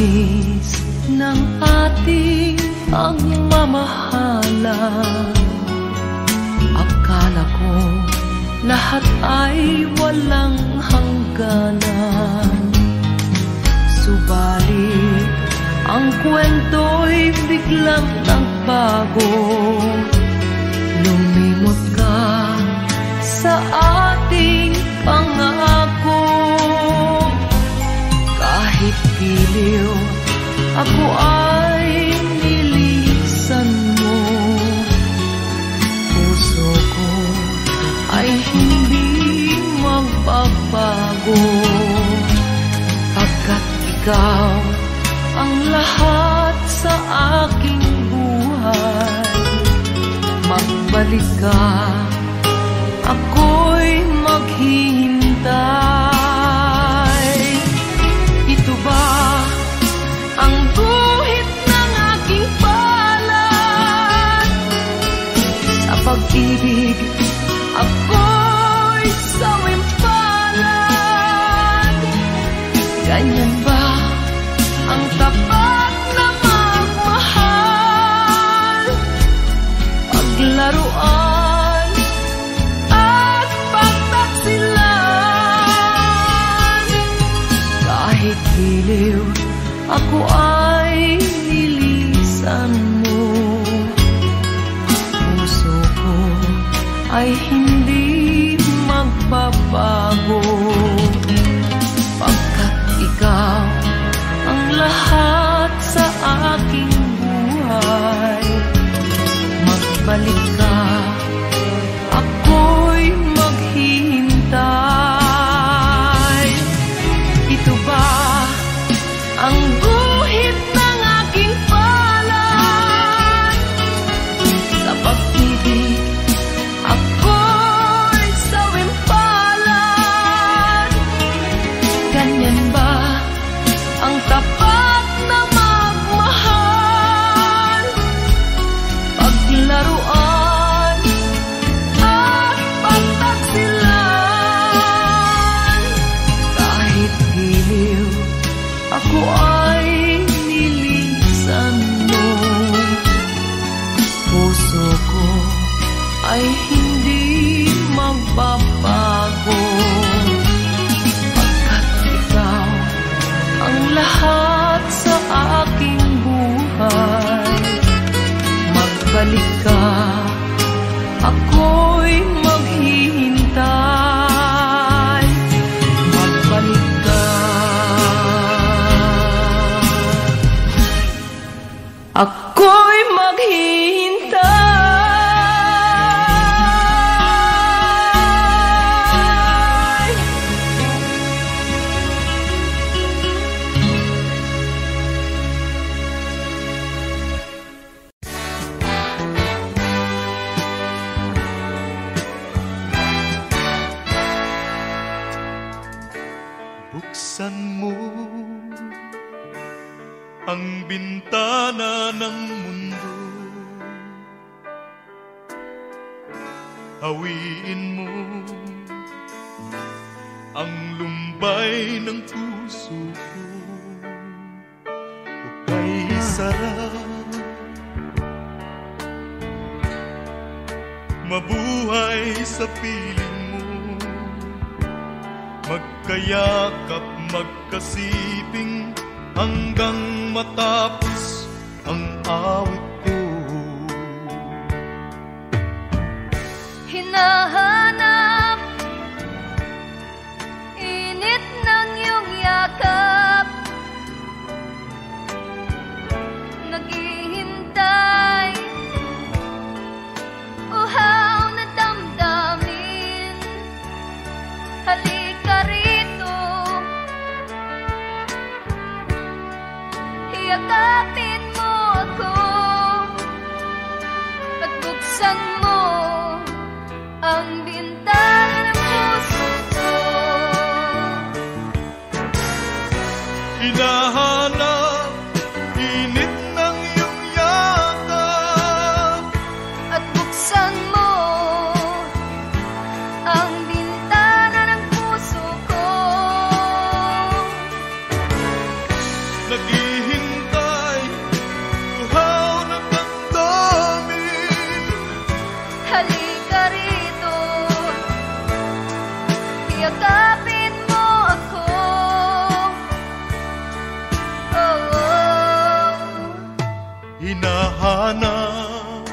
tamis ng ating pagmamahalan. Akala ko lahat ay walang hangganan. Subalit ang kwento'y biglang nagbago. Lumimot ka sa ating pangako. Kahit giliw, ako ay nilisan mo. Puso ko ay hindi magbabago, pagkat ikaw ang lahat sa aking buhay. Magbalik ka, ako'y maghihintay. Ito ba ang guhit ng aking palad? Sa pag-ibig, ako'y sawimpalad. Ganyan ba ang tapat na magmahal? Paglaruan at pagtaksilan. Kahit giliw, ako ay nilisan mo. Puso ko ay hindi magbabago, pagkat ikaw ang lahat sa aking buhay. Magbalik ka, ako'y maghihintay. Ito ba ang guhit ng aking palad? Sa pag-ibig, ako'y sawimpalad. Ganyan ba ang tapat na magmahal? Paglaruan at pagtaksilan. Kahit giliw, ako ay nilisan mo. Puso ko ay hindi magbabago, pagkat ikaw ang lahat sa aking buhay. Magbalik ka, ako'y maghihintay. Magbalik ka, ako'y maghihintay. Buksan mo ang bintana ng mundo, hawiin mo ang lumbay ng puso ko. Hukay sarap, mabuhay sa piling mo, magkayakap, magkasiping hanggang matapos ang awit ko. Hinahanap init ng iyong yakap, naghihintay uhaw na damdamin. Halika rito, yakapin mo ako at buksan mo ang bintana ng puso ko. Hinahanap init ng iyong yakap at buksan mo ang bintana ng puso ko. Nag-iintay hinahanap.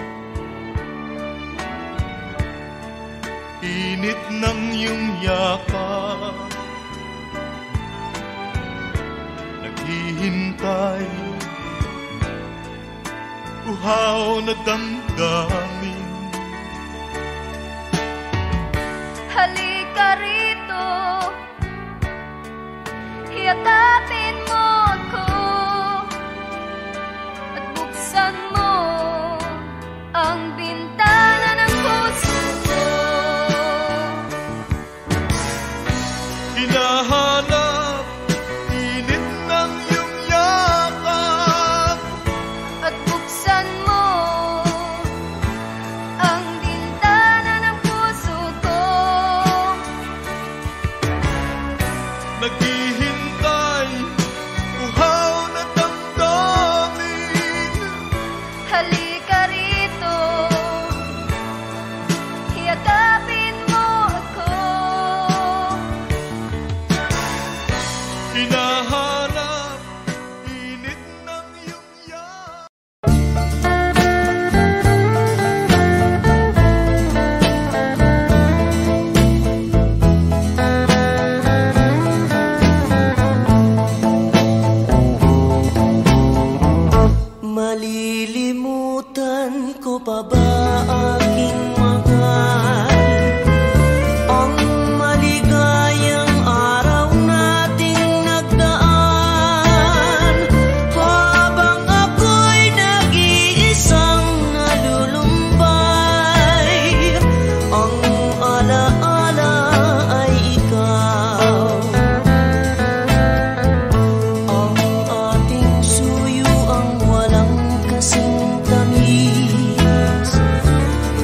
Init ng iyong yakap, naghihintay, uhaw na damdamin. Halika rito, yakapin mo ako at buksan mo ang bintana ng puso ko. Hinahanap, init ng iyong yakap, At buksan mo ang bintana ng puso ko. naghihintay, uhaw na damdamin. Halika rito, yakapin mo ako. Hinahanap, init ng iyong yakap. Malilimutan ko pa ba aking mahal ang maligayang araw nating nagdaan, habang ako'y nag-iisang nalulumbay. Ang alaala ay ikaw, ang ating suyo ang walang kasing tamis.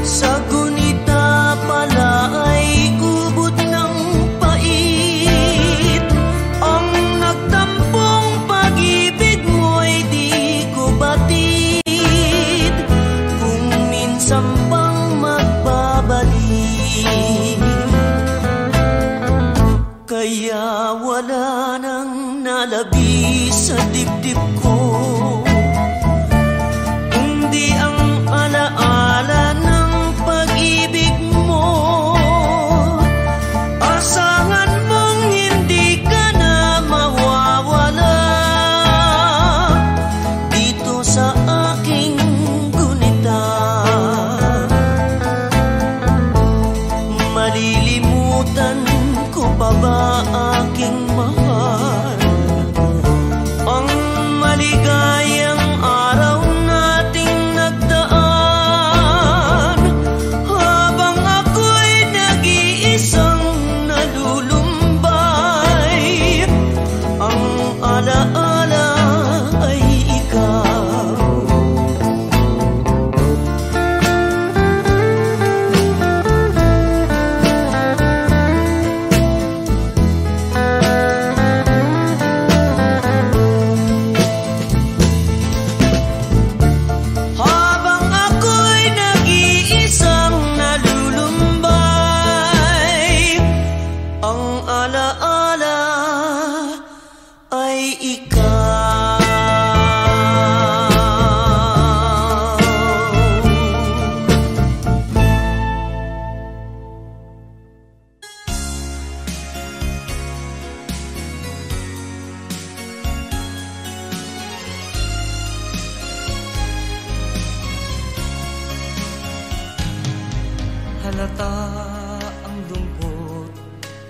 Sa gunita pala ay ubod ng pait. Ang nagtampong pag-ibig mo'y di ko batid, kung minsan pang magbabalik. Kaya wala nang nalabi sa dibdib ko, kundi ang alaala ng pag-ibig mo. Asahan mong hindi ka na mawawala dito sa aking gunita. Malilimutan ko pa ba aking mahal ang maligayang araw nating nagdaan, habang ako'y nag-iisang nalulumbay. Ang alaala ay ikaw. Habang ako'y nag-iisang nalulumbay, ang alaala ay ikaw. Halata ang lungkot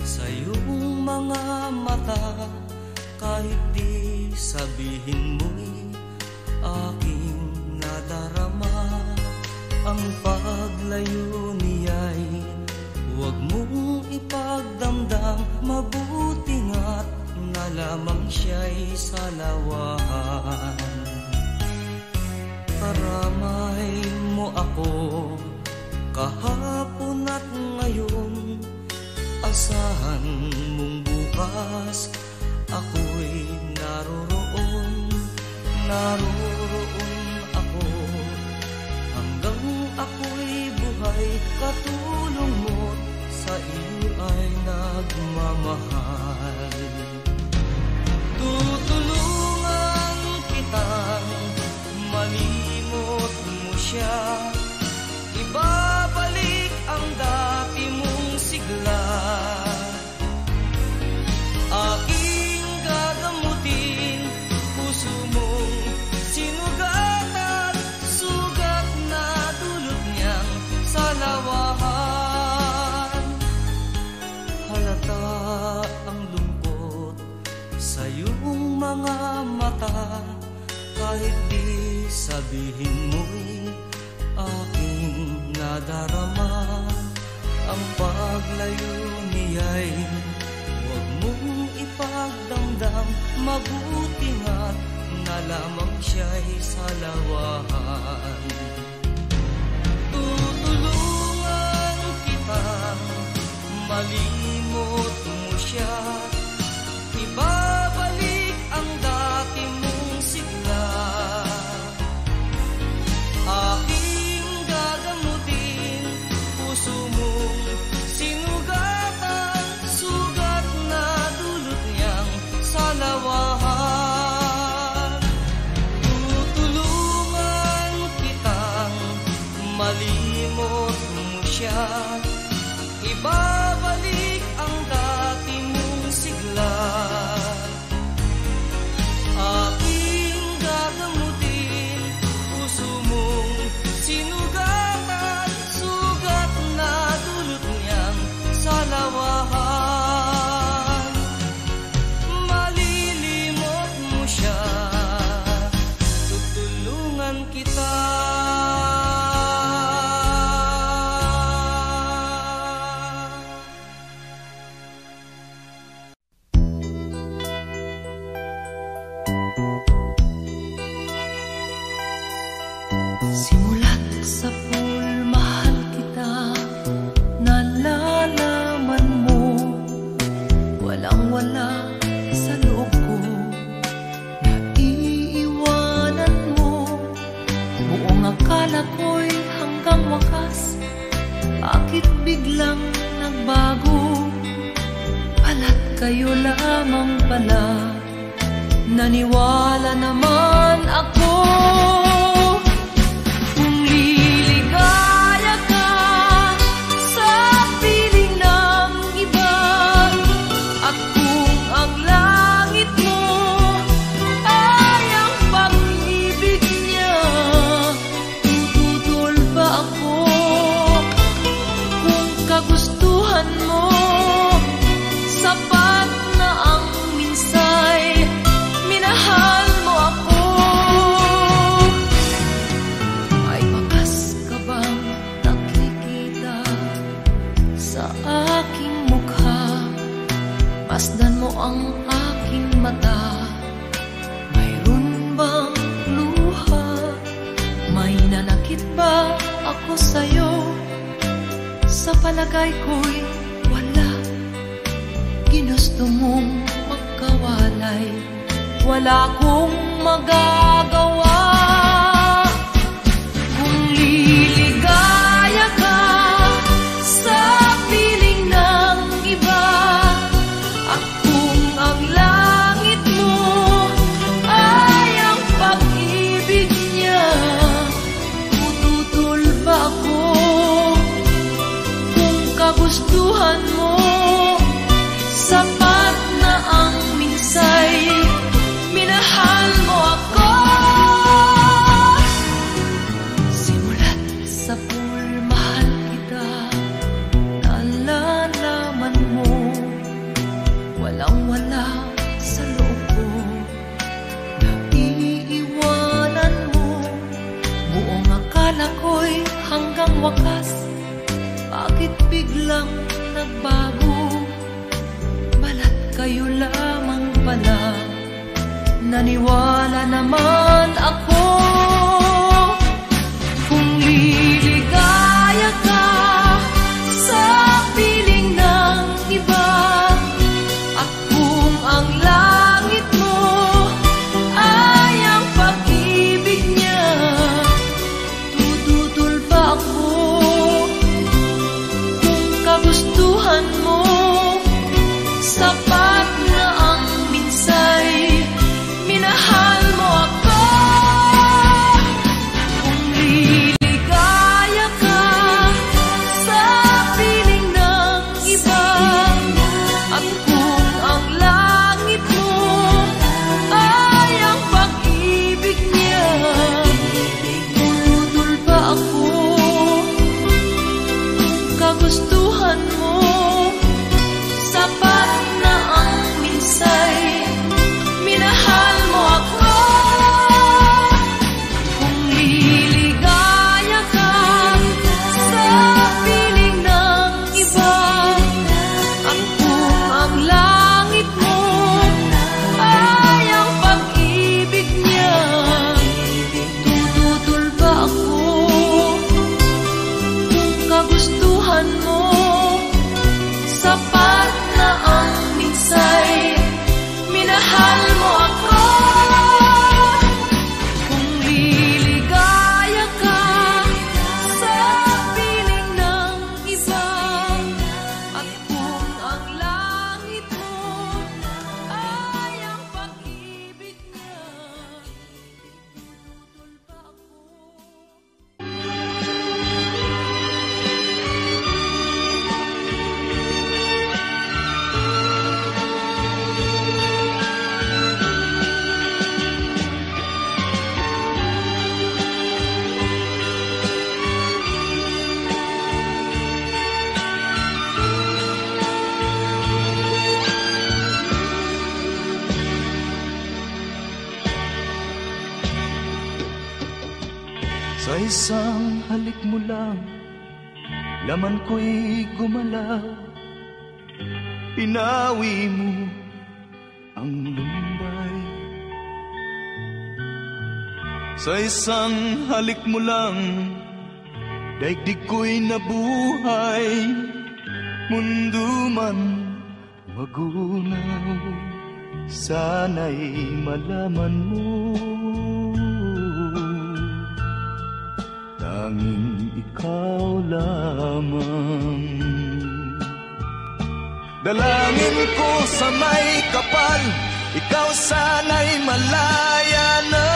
sa iyong mga mata, kahit di sabihin mo'y aking nadarama. Ang paglayo niya'y huwag mong ipagdamdam, mabuti nga't na lamang siya'y salawahan. Karamay mo ako kahapon at ngayon, asahan mong bukas ako'y naroroon. Naroroon ako hanggang ako'y buhay, katulong mo't sa iyo ay nagmamahal. Tutulungan kitang malinaw sabihin mo'y aking nadarama. Ang paglayo niya'y huwag mong ipagdamdam. Mabuti nga't na lamang siya'y salawahan. Tutulungan kitang malimot mo siya. Ibabalik ang dati mong sigla. Aking gagamutin puso mong sinugatan. Sugat na dulot niyang salawahan. Tutulungan kitang malimot mo siya. Ibabalik ang dati mong sigla. Aking gagamutin puso mong sinugatan. Sugat na dulot niyang salawahan. Malilimot mo siya, tutulungan kita. Simulat sa pool, mahal kita. Nalalaman mo, walang-wala sa loob ko. Naiiwanan mo, buong akala ko'y hanggang wakas. Bakit biglang nagbago? Pala't kayo lamang pala. Naniwala naman ako. Masdan mo ang aking mata. Mayroon bang luha? May nanakit ba ako sa'yo? Sa palagay ko'y wala. Ginusto mong magkawalay. Wala akong magagawa. Kung liligaya ka sa piling ng iba, ang langit mo ay ang pag-ibig niya. Tututol ba ako kung kagustuhan mo? Sapat na ang minsay, minahal mo ako. Simulat sa pool, mahal kita. Nalalaman mo, walang-wala sa loob ko. Naiiwanan mo, buong akala ko'y hanggang wakas. Bakit biglang nagbago? Balat kayo lamang pala. Naniwala naman ako. Kung liligaya ka sa piling ng iba, ang langit mo ay ang pag-ibig niya. Tututol ba ako kung kagustuhan mo? Sapat na ang minsay, minahal mo ako. Sa isang halik mo lang, laman ko'y gumalaw. Pinawi mo ang lumbay. Sa isang halik mo lang, daigdig ko'y nabuhay. Mundo man magunaw, sana'y malaman mo, tanging ikaw lamang. Dalangin ko sa may kapal, ikaw sana'y malaya na.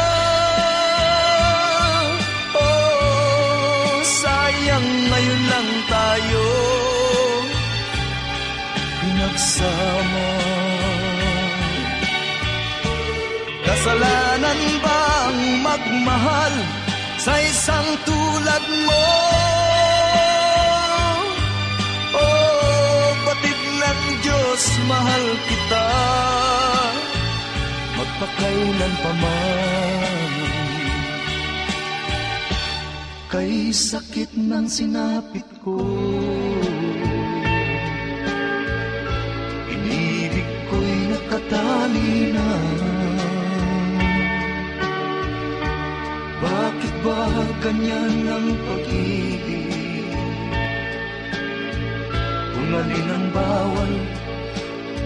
Oh, sayang ngayon lang tayo pinagsama. Kasalanan ba ang magmahal sa isang tulad mo? Oh, batid ng Diyos, mahal kita magpakailan pa man. Kay sakit ng sinapit ko, inibig ko'y nakatali na. Bakit ba ganyan ang pag-ibig? Kung alin ang bawal,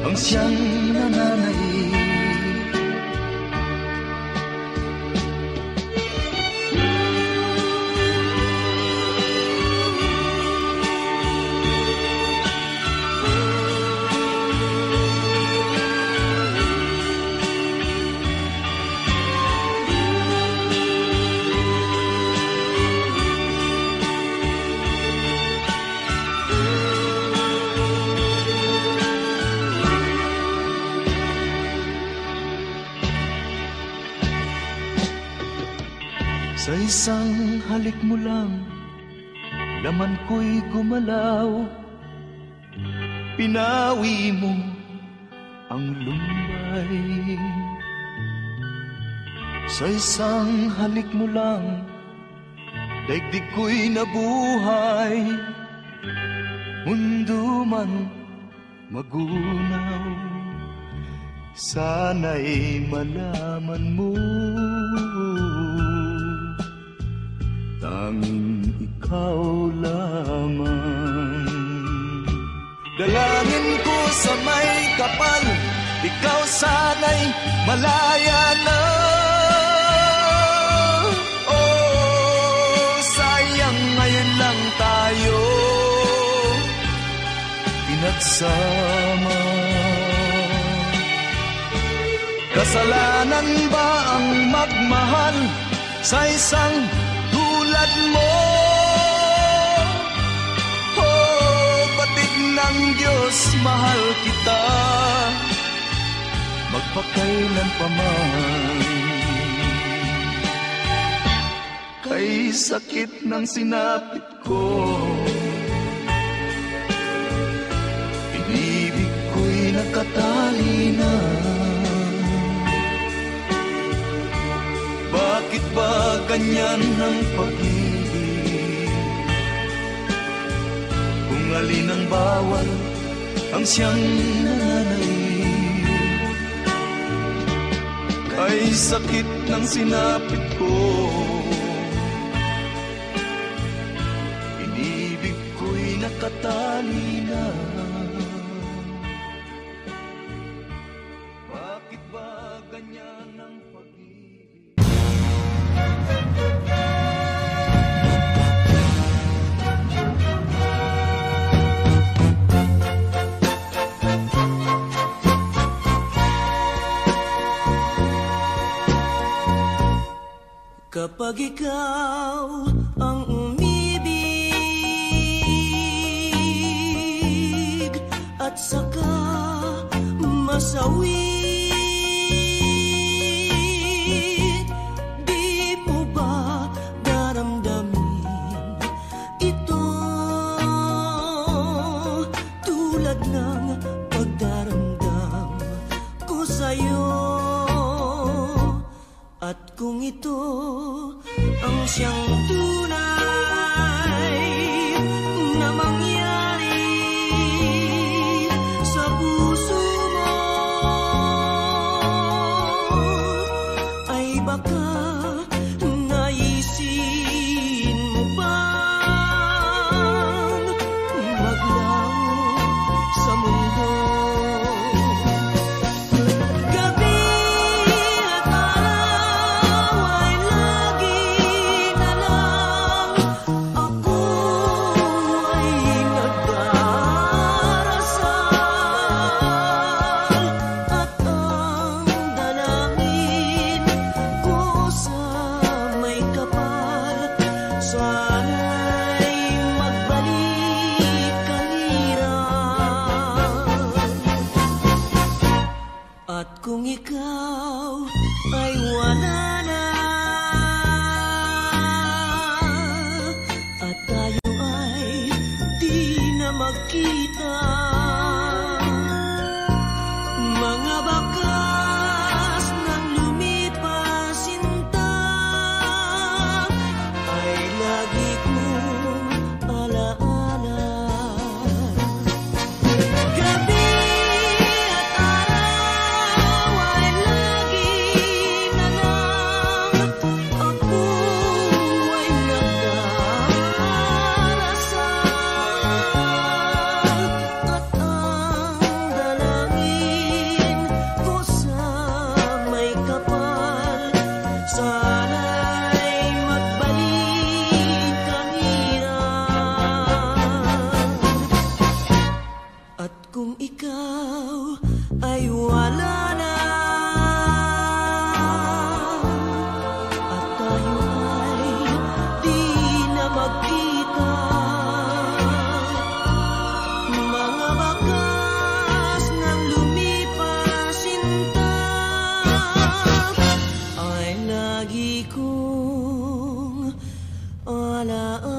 ang siyang nananaig. Sa isang halik mo lang, laman ko'y gumalaw. Pinawi mo ang lumbay. Sa isang halik mo lang, daigdig ko'y nabuhay. Mundo man magunaw, sana'y malaman mo, tanging ikaw lamang. Dalangin ko sa may kapal, ikaw sana'y malaya na. Oh, sayang ngayon lang tayo pinagsama. Kasalanan ba ang magmahal sa isang tulad mo? Oh, batig ng Diyos, mahal kita magpakailan pa man. Kay sakit ng sinapit ko, inibig ko'y nakatali na. Bakit ba ganyan ang pag-ibig? Kung alin ang bawal, ang siyang nananaig. Kay sakit ng sinapit ko, inibig ko'y nakatali na. Bakit ba ganyan ang pag-ibig? Kapag ikaw ang umibig at saka masawit, di mo ba daramdamin ito tulad ng pagdaramdam ko sa'yo? At kung ito ang siyang tunay na mangyari sa puso mo, ay baka naisin mo bang maglaho sa mundo? Gabi at araw ay lagi na lang ako ay nagdarasal, at ang dalangin ko sa may kapal, sana'y magbalik kalirang. At kung ikaw ay wala na, at tayo ay di na magkita, mga bakas ng lumipas sinta ay lagi kong alaala. Gabi at araw ay lagi na lang ako ay nagdarasal, at ang dalangin ko sa may kapal, sana'y magbalik kalirang. At kung ikaw ay wala na, at tayo ay di na magkita, mga bakas ng lumipas sinta ay lagi kong alaala.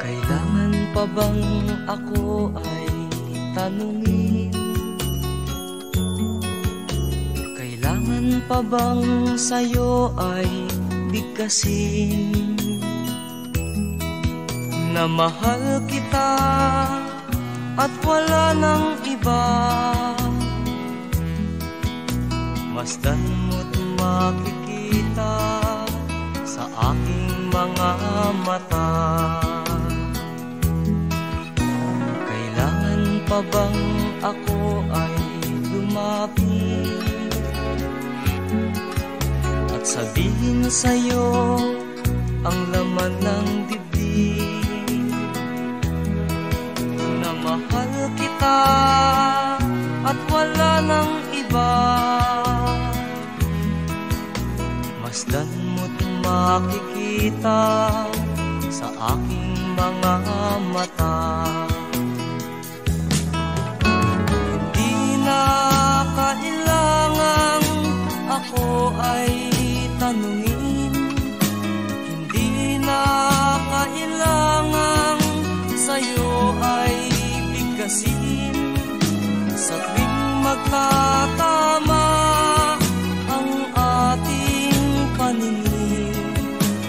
Kailangan pa bang ako ay tanungin? Kailangan pa bang sa'yo ay bigkasin na mahal kita at wala nang iba? Masdan mo't makikita sa aking mga mata. Kailangan pa bang ako ay lumapit at sabihin sa'yo ang laman ng dibdib, na mahal kita at wala nang iba? Masdan mo't makikita sa aking mga mata. Hindi na kailangang ako ay tanungin, hindi na kailangang sa'yo ay bigkasin. Sa tuwing magkatama ang ating paningin,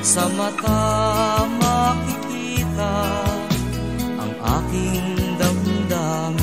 sa mata makikita ang aking damdamin.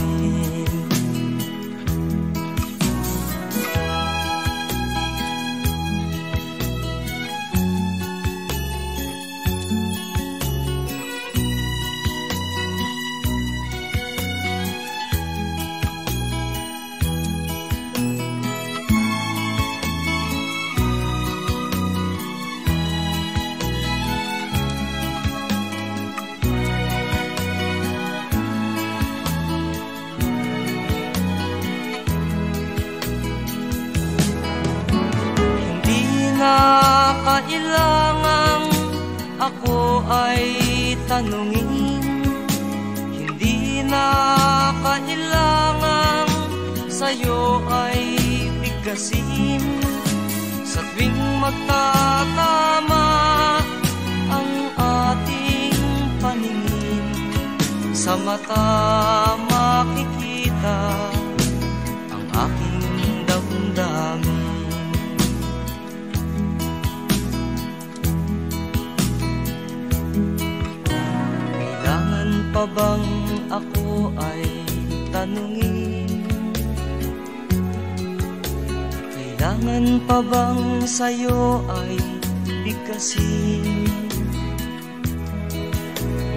na kailangang ako ay tanungin, hindi na kailangang sa'yo ay bigkasin. Sa tuwing magtatama ang ating paningin, sa mata makikita ang aking damdamin. Kailangan pa bang ako ay tanungin? Kailangan pa bang sa'yo ay bigkasin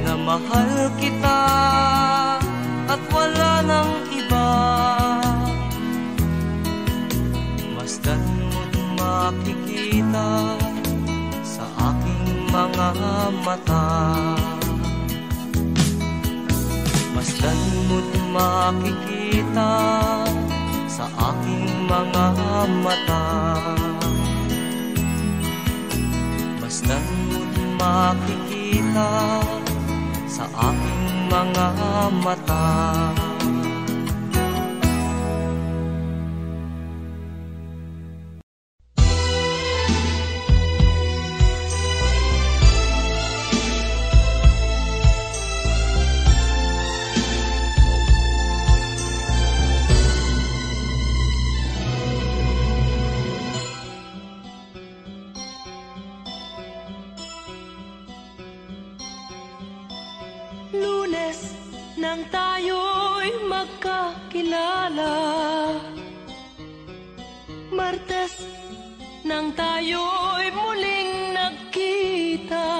na mahal kita at wala nang iba? Masdan mo't makikita sa aking mga mata. Masdan mo't makikita sa aking mga mata. Masdan mo't makikita sa aking mga mata. Lunes nang tayo'y magkakilala, Martes nang tayo'y muling nagkita,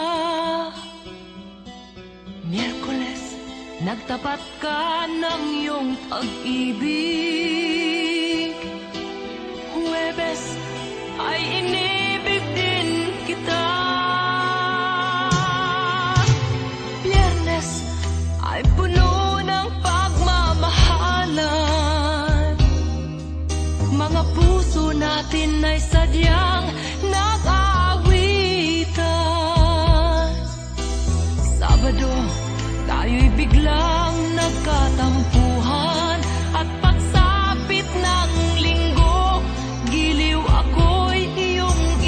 Miyerkules nagtapat ka ng iyong pag-ibig, Huwebes ay inibig din kita, ay puno ng pagmamahalan. Mga puso natin ay sadyang nag-aawitan. Sabado, tayo'y biglang nagkatampuhan. At pagsapit ng linggo, giliw ako'y iyong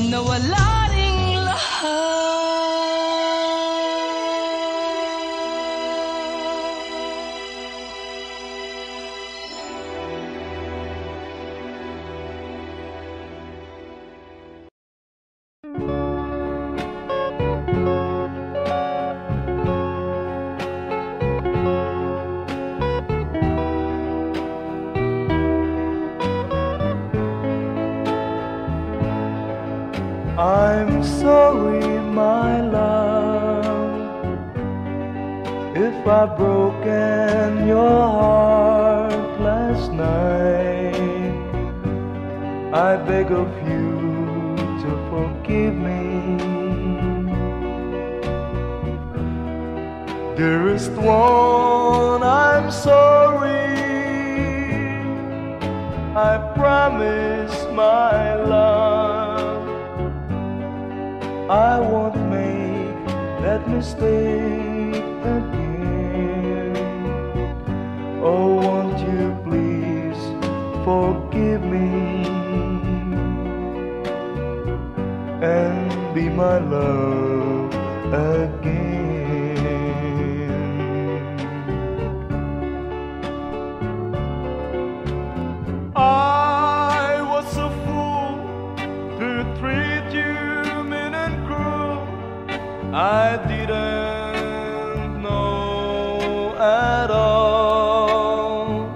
nawala ring lahat. I'm sorry, my love, if I've broken your heart last night. I beg of you to forgive me. Dearest one, I'm sorry. I promise, my love, I won't make that mistake again. Oh, won't you please forgive me and be my love again. I was a fool to treat you mean and cruel. I didn't know at all.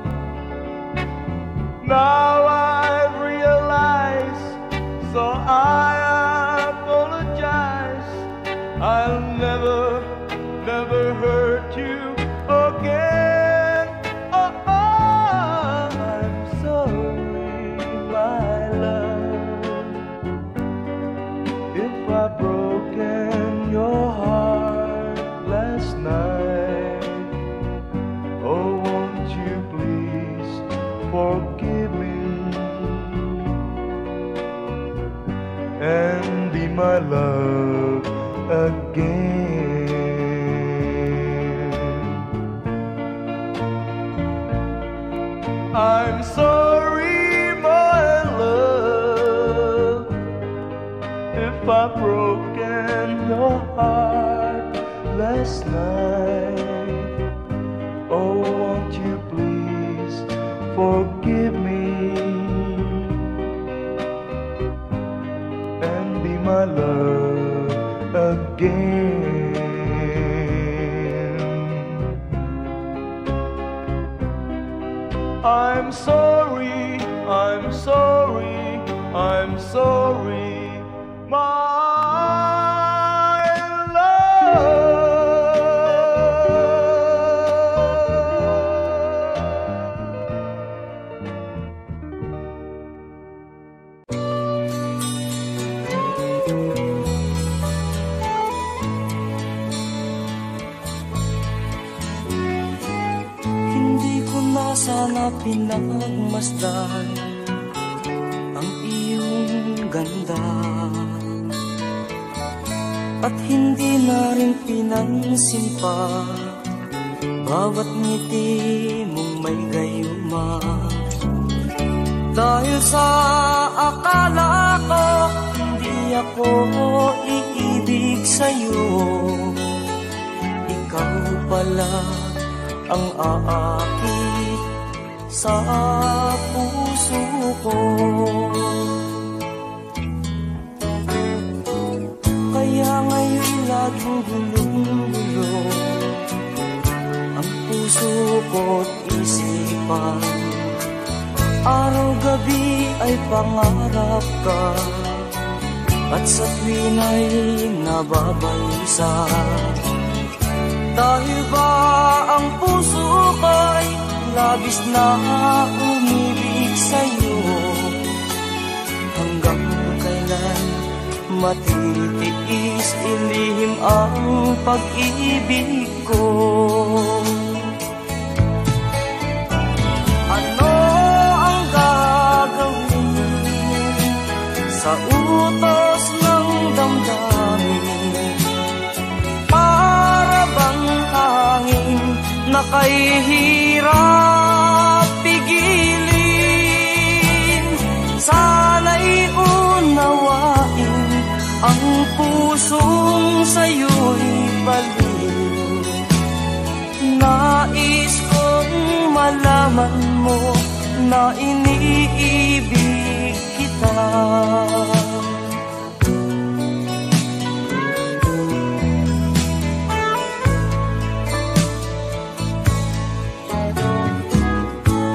Now I realize, so I apologize. I'll never, never hurt you again. Oh, I'm sorry, my love, if I've broken your heart last night. Oh, won't you please forgive me and be my love again. I'm sorry, my love, if I've broken your heart last night. Oh, won't you please forgive me and be my love again. I'm sorry, I'm sorry, I'm sorry, my love. Hindi ko na sana pinagmasdan ang iyong ganda, at hindi na rin pinansin pa bawat ngiti mong may gayuma. Dahil sa akala ko hindi ako iibig sa'yo, ikaw pala ang aakit sa puso ko. Kaya ngayon laging gulong-gulo ang puso ko't isipan. Araw-gabi ay pangarap ka, at sa tuwin ay nababalisa. Dahil ba ang puso ko'y labis na umibig sa'yo, hanggang kailan matitiis ilihim ang pag-ibig ko? Ano ang gagawin sa utos ng damdamin? Para bang hangin na kahihirap pigilin? Sana'y unawain na iniibig kita.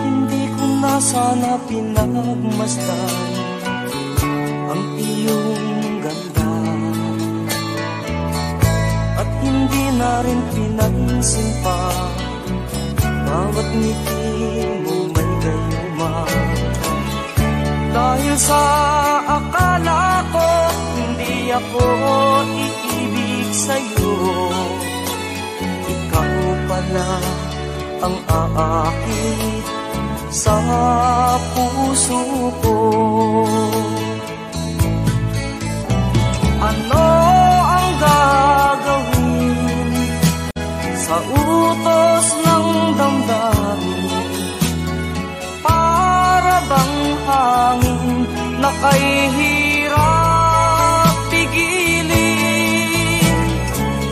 Hindi ko na sana pinagmasdan ang iyong ganda, at hindi na rin pinansin pa bawat ngiti mo may gayuma. Dahil sa akala ko hindi ako iibig sa'yo, ikaw pala ang aakit sa puso ko. Ano ang gagawin sa utos ng damdamin? Para bang hangin na kay hirap pigilin?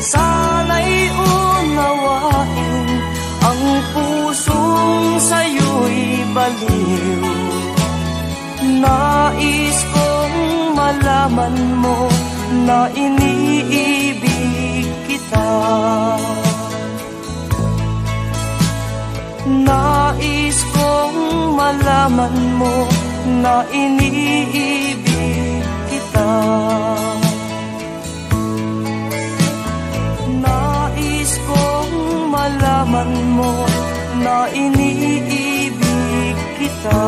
Sana'y unawain ang pusong sa'yo'y baliw. Nais kong malaman mo na iniibig kita. Nais kong malaman mo na iniibig kita. Nais kong malaman mo na iniibig kita.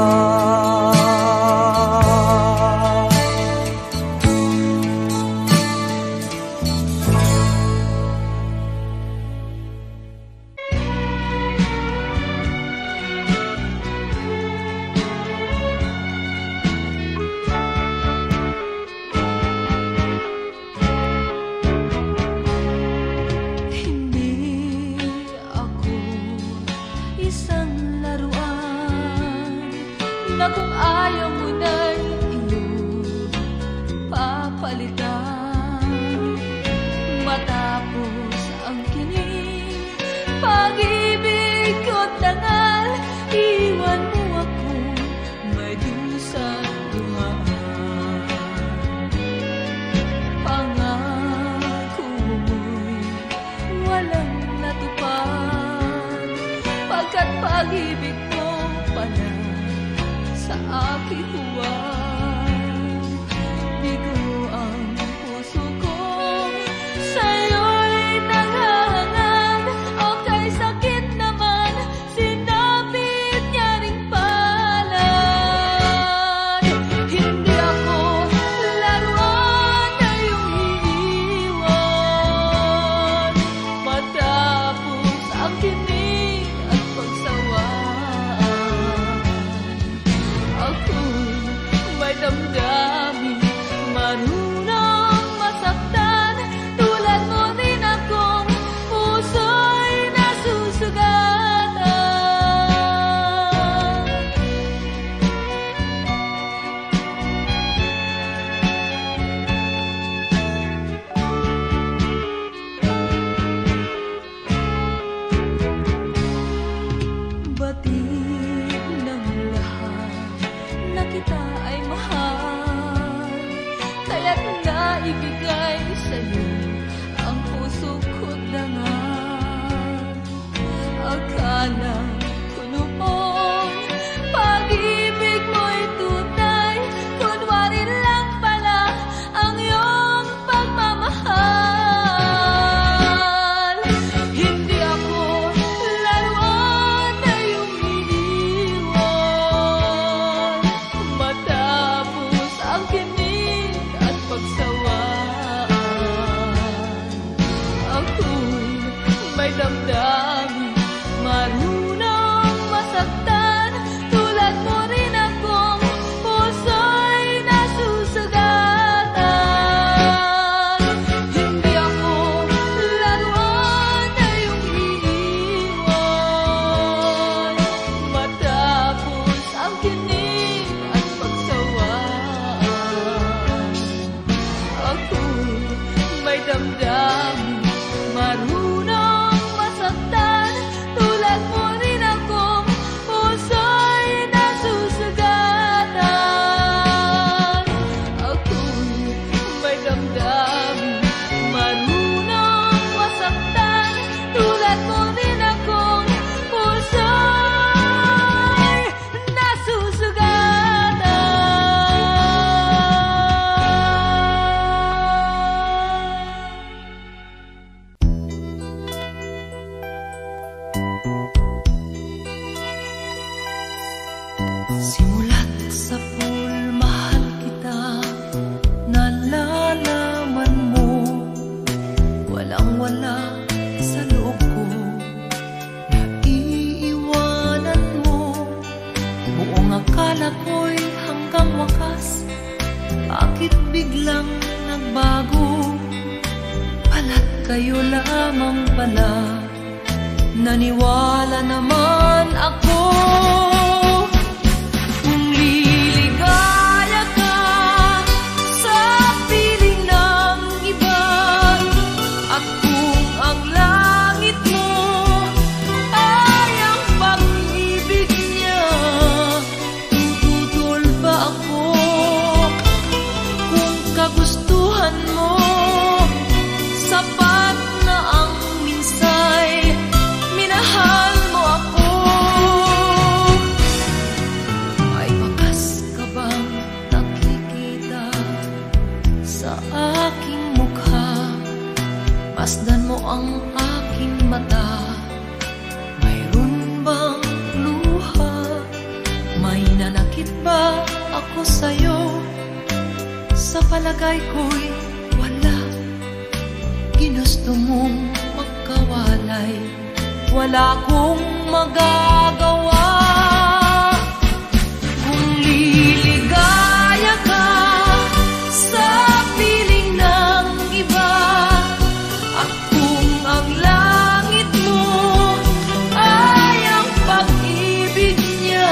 Na kung ayaw mo na'y iyong papalitan, matapos ang kinig pag-ibig ko't dangal, iwan mo ako may dusang dumaan. Pangako mo'y walang natupad, pagkat pag-ibig mo pala sa aking huwag. Bigo ang puso ko, sa'yo'y naghahangad. O kay sakit naman, sinapit niya ring palad. Hindi ako laruan na iyong iiwan, matapos ang kinig at pagsawaan. Ako'y may damdamin, marunong masaktan, tulad mo rin akong puso'y nasusugatan. Batid ng lahat na kita ay mahal, kaya't naibigay sa'yo ang puso ko't dangal. Akala ko noon pag-ibig mo'y tunay, kunwari lang pala ang iyong pagmamahal. Hindi ako laruan na iyong iniwan, matapos ang kinig at pagsawaan. Ako'y may damdamin, marunong masaktan, tulad mo rin akong puso'y nasusugatan. Hindi ako laruan na iyong iiwan, matapos ang kinig at pagsawaan. Ako'y may damdamin, marunong masaktan, damdamin. Marunong masaktan, tulad mo rin akong puso'y nasusugatan. Simula't sa pool, mahal kita, nalalaman mo, walang-wala sa loob ko, naiiwanan mo. Buong akala ko'y hanggang wakas, bakit biglang nagbago? Pala't kayo lamang pala, naniwala naman ako. Kung liligaya ka sa piling ng iba, at kung ang langit mo ay ang pag-ibig niya, tututol ba ako? Kung kagustuhan mo, sapat na ang minsay, minahal mo ako. May bakas ka bang nakikita sa aking mukha? Masdan mo ang aking mata, mayroon bang luha? May nanakit ba ako sa'yo? Sa palagay ko'y wala. Ginusto mong magkawalay, wala kong magagawa. Kung liligaya ka sa piling ng iba, at kung ang langit mo ay ang pag-ibig niya,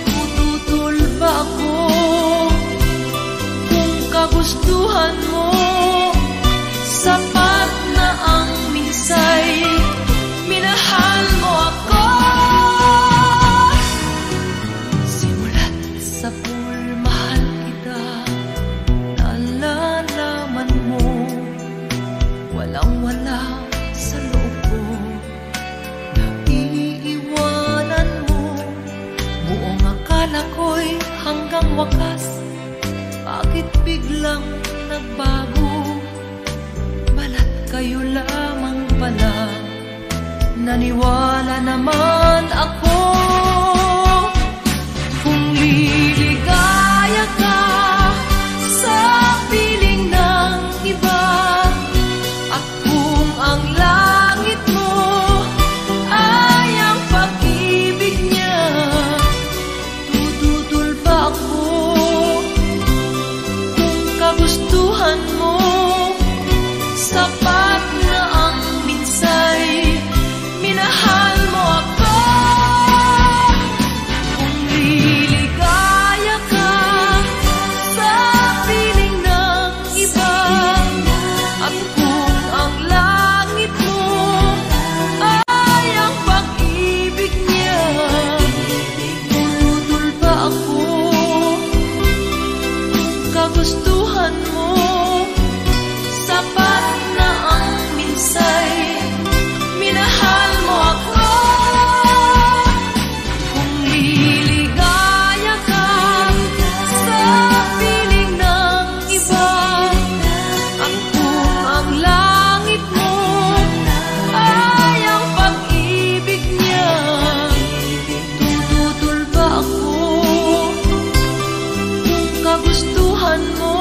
tututol ba ako? Kung kagustuhan mo, sapat na ang minsay, minahal mo ako. Simulat sa pool, mahal kita, nalalaman mo, walang-wala sa loob ko, naiiwanan mo. Buong akala ko'y hanggang wakas, bakit biglang nagbago? Balat kayo lamang pala, naniwala naman ako. Kung liligaya ka sa piling ng iba, at kung ang langit mo ay ang pag-ibig niya, tututol ba ako? Kung kagustuhan mo, sapat na ang minsay, minahal mo ako. Kung liligaya ka sa piling ng iba, at kung ang langit mo ay ang pag-ibig niya, tututol ba ako? Kung kagustuhan mo, sapat na ang minsay, minahal mo ako. Kung liligaya ka sa piling ng iba, at kung ang langit mo ay ang pag-ibig niya, tututol ba ako? Kung kagustuhan mo,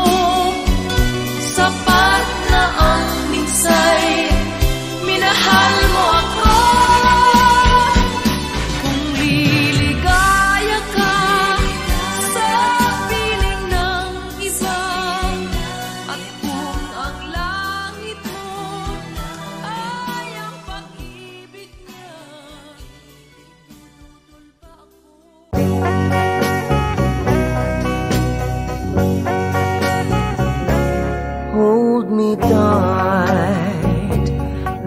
sapat na ang minsay, minahal mo ako. Kung liligaya ka sa piling ng iba, at kung ang langit mo ay ang pag-ibig niya, tututol ba ako? Hold me tight,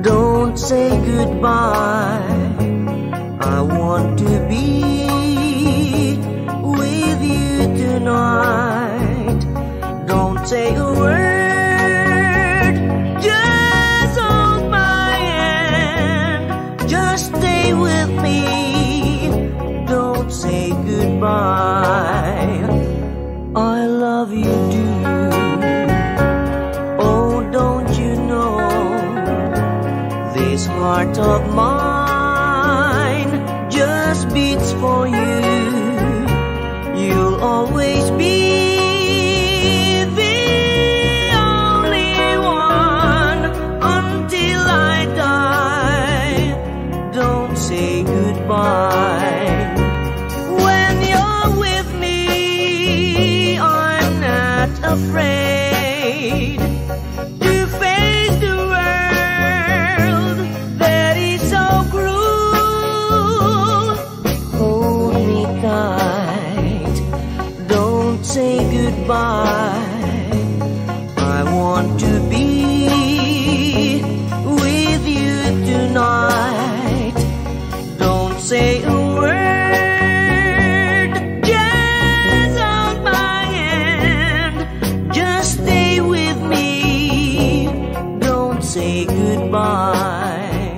don't say goodbye. I want to be with you tonight. Don't say a word. afraid to face the world that is so cruel. Hold me tight, don't say goodbye. I want to be with you tonight. Don't say a word, just hold my hand. Just stay with me, don't say goodbye.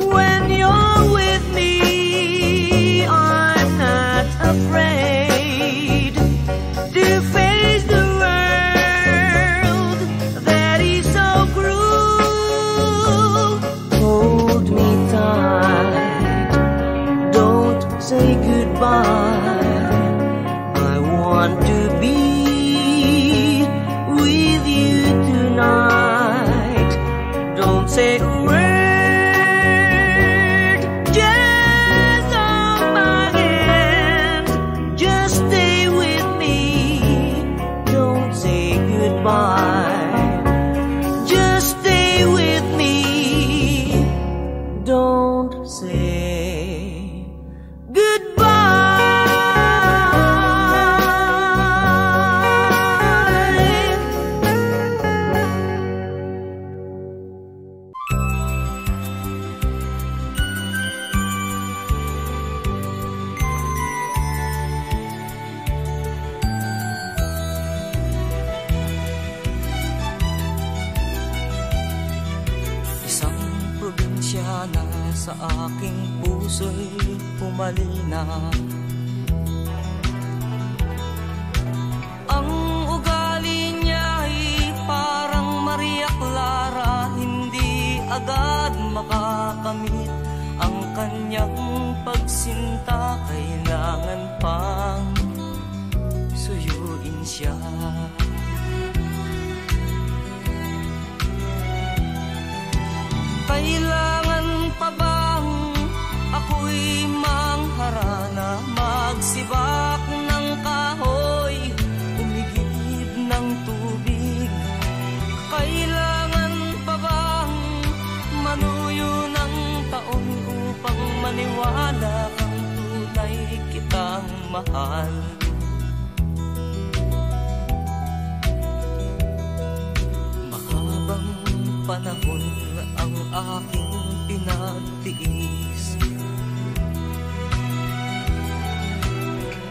When you're with me, I'm not afraid to face the world that is so cruel. Hold me tight, don't say goodbye. I want to be with you tonight. Don't say a word, just hold my hand. Just stay with me, don't say goodbye. Just stay with me, don't say goodbye. Isang probinsya na sa aking puso'y pumalina. Ang ugali niya'y parang Maria Clara, hindi agad makakamit ang kanyang pagsinta. Kailangan pang suyuin siya. Kailangan pa bang ako'y mangharana, magsibak ng kahoy, umigib ng tubig? Kailangan pa bang manuyo ng taon upang maniwala kang tunay kitang mahal? Mahabang panahon ang aking pinagtiis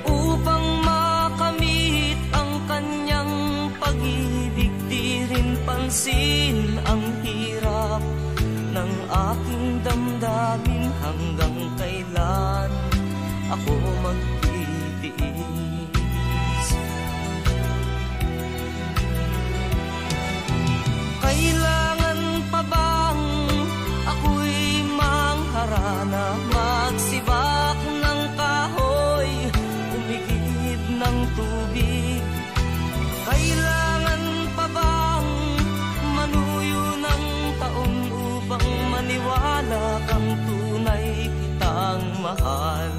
upang makamit ang kanyang pag-ibig. Di rin pansin ang hirap ng aking damdamin. Hanggang kailan ako magtitiis? Kailangan pa bang ako'y mangharana, magsibak ng kahoy, umigib ng tubig? Kailangan pa bang manuyo ng taon upang maniwala kang tunay kitang mahal?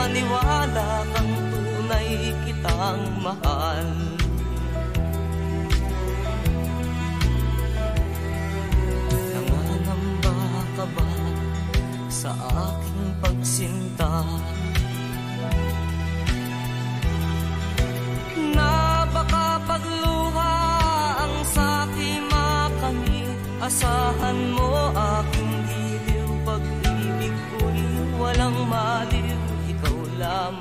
Maniwala kang tunay kitang mahal. Nanganamba ka ba sa aking pagsinta? Na baka pagluha ang sa'king makamit, asahan mo aking giliw. Pag-ibig ko'y walang maliw, ikaw lamang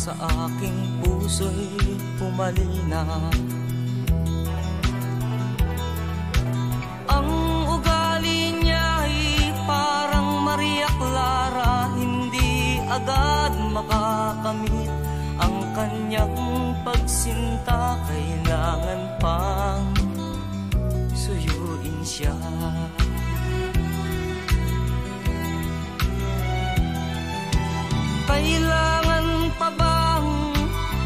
sa aking puso'y pumalina. Ang ugali niya'y parang Maria Clara, hindi agad makakamit ang kanyang pagsinta. Kailangan pang suyuin siya. Kailangan pa bang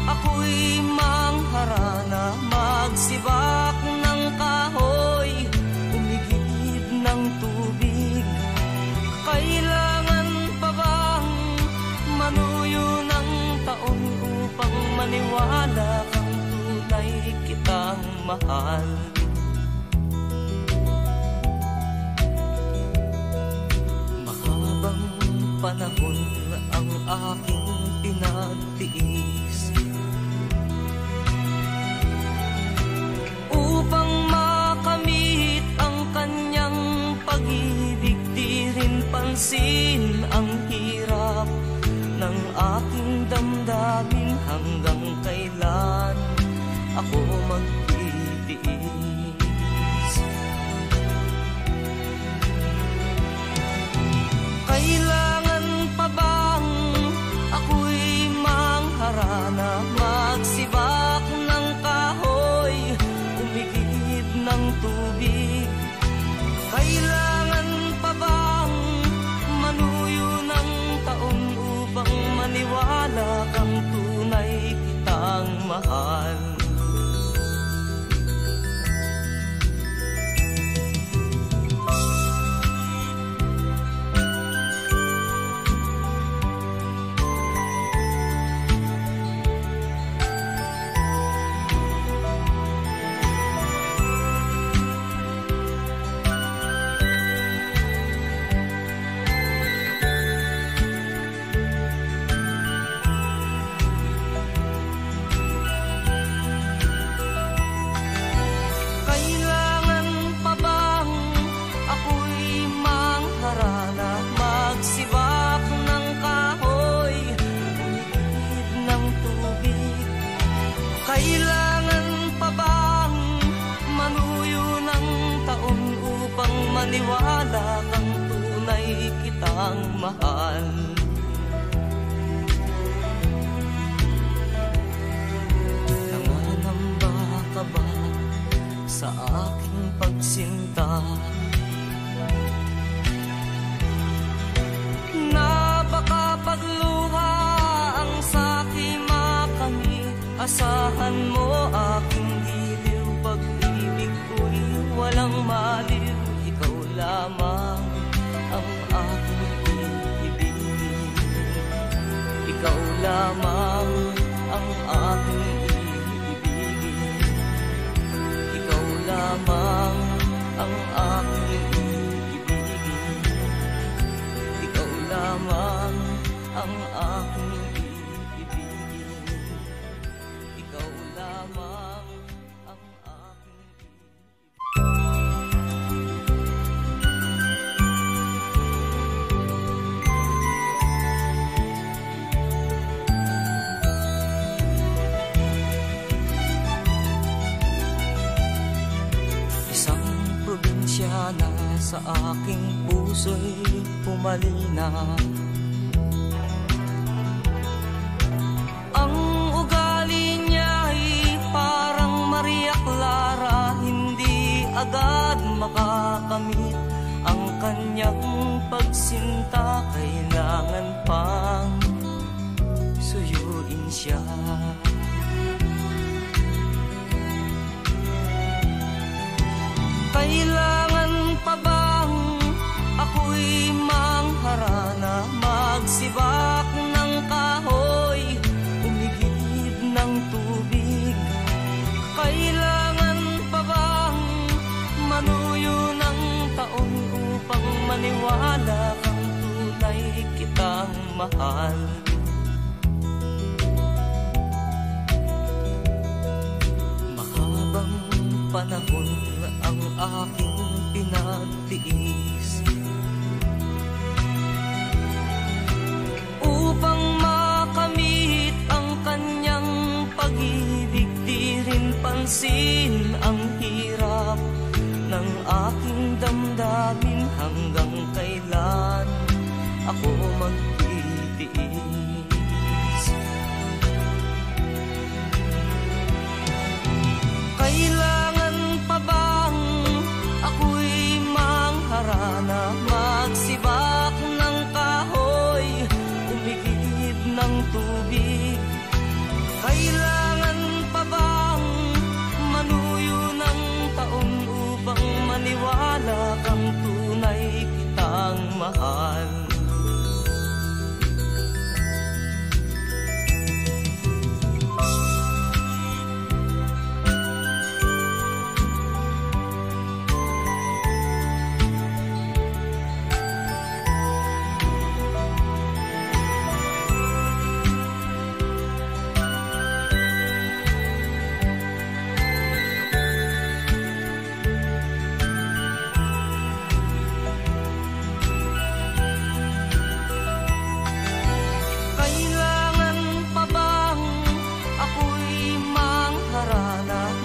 ako'y mangharana, magsibak ng kahoy, umigib ng tubig? Kailangan pa bang manuyo ng taon upang maniwala kang tunay kitang mahal? Mahabang panahon ang aking pinagtiis upang makamit ang kanyang pag-ibig. Di rin pansin ang hirap ng aking damdamin. Hanggang kailan ako magtitiis? Kailangan pa bang ako'y mangharana, magsibak ng kahoy, umigib ng tubig? Kailangan pa bang manuyo ng taon upang maniwala kang tunay kitang mahal? Kailangan pa bang manuyo ng taon upang maniwala kang tunay kitang mahal? Nanganamba ka ba sa aking pagsinta? Na baka pagluha ang sa'king makamit, asahan mo aking giliw. Pag-ibig ko'y walang maliw, ikaw lamang ang aking iibigin. Ikaw lamang ang aking iibigin. Ikaw lamang ang aking iibigin. Ikaw lamang ang aking iibigin. Ikaw lamang ang aking isang probinsyana sa aking puso'y pumalina. Ang ugali niya'y parang Maria Clara, hindi agad makakamit ang kanyang pagsinta. Kailangan pang suyuin siya. Kailangan pa bang ako'y mangharana, magsibak ng kahoy, umigib ng tubig? Kailangan pa bang manuyo ng taon upang maniwala kang tunay kitang mahal? Mahabang panahon ang aking pinagtiis upang makamit ang napansin ang hirap ng aking damdamin. Hanggang kailan ako magtitiis? Kailangan pa bang ako'y mangharana, magsibak ng kahoy, umigib ng tubig? Kailangan pa bang manuyo ng taon upang maniwala kang tunay kitang mahal?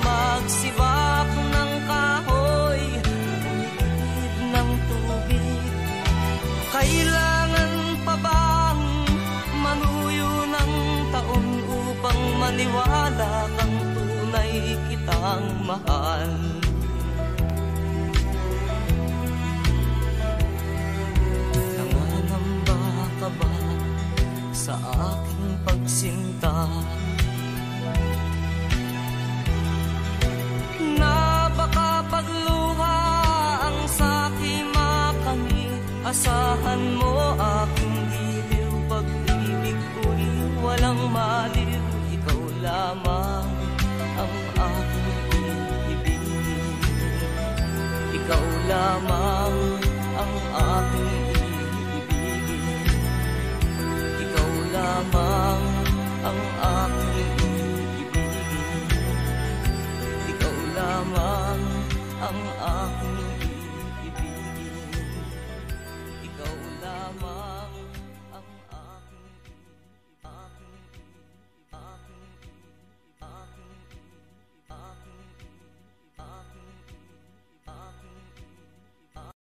Magsibak ng kahoy, umigib ng tubig. Kailangan pa bang manuyo ng taon upang maniwala kang tunay kitang mahal? Nangangamba ka ba sa aking pagsinta? Na baka pagluha ang sa'ki makamit, asahan mo aking giliw. Pag-ibig ko'y walang maliw, ikaw lamang ang aking iibigin. Ikaw lamang ang aking iibigin. Ikaw lamang ang aking iibigin. Ikaw lamang ang